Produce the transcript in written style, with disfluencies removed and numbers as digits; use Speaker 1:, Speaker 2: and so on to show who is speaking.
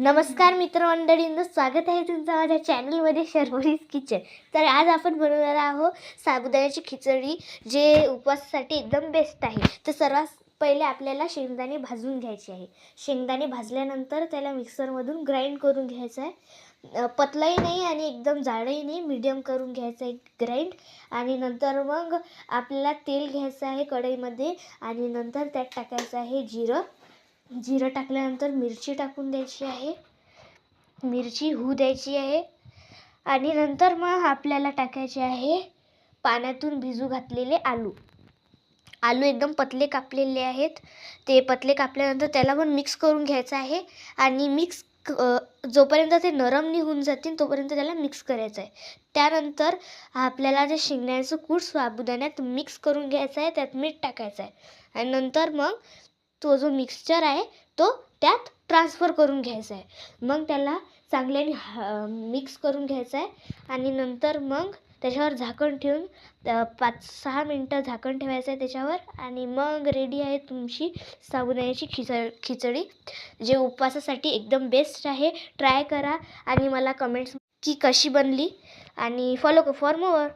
Speaker 1: नमस्कार मित्रमंडळींनो, स्वागत आहे तुमचं माझ्या चॅनलमध्ये शर्वरीज किचन. तर आज आपण बनवणार आहोत साबुदाण्याची खिचडी, जे उपवासासाठी एकदम बेस्ट आहे. तर सर्वात पहिले आपल्याला शेंगदाणे भाजून घ्यायचे आहे. शेंगदाणे भाजल्यानंतर त्याला मिक्सरमधून ग्राइंड करून घ्यायचं आहे. पतलाही नाही आणि एकदम जाडही नाही, मीडियम करून घ्यायचं आहे ग्राइंड. आणि नंतर मग आपल्याला तेल घ्यायचं आहे कढईमध्ये आणि नंतर त्यात टाकायचं आहे जिरं टाकल्यानंतर मिरची टाकून द्यायची आहे. मिरची होऊ द्यायची आहे आणि नंतर मग आपल्याला टाकायचे आहे पाण्यातून भिजू घातलेले आलू एकदम पतले कापलेले आहेत. ते पतले कापल्यानंतर त्याला पण मिक्स करून घ्यायचं आहे आणि जोपर्यंत ते नरम नाही होऊन जातील तोपर्यंत त्याला मिक्स करायचं आहे. त्यानंतर आपल्याला जे शेंगदाण्याचं कूट साबुदाण्यात मिक्स करून घ्यायचं आहे, त्यात मीठ टाकायचं आहे आणि नंतर मग तो जो मिक्सचर आहे तो त्यात ट्रान्सफर करून घ्यायचा आहे. मग त्याला चांगल्याने मिक्स करून घ्यायचं आहे आणि नंतर मग त्याच्यावर झाकण ठेवून 5-6 मिनटं झाकण ठेवायचं आहे त्याच्यावर आणि मग रेडी आहे तुमची साबुदाण्याची खिचडी, जे उपवासासाठी एकदम बेस्ट आहे. ट्राय करा आणि मला कमेंट्स की कशी बनली आणि फॉलो फॉर मोर.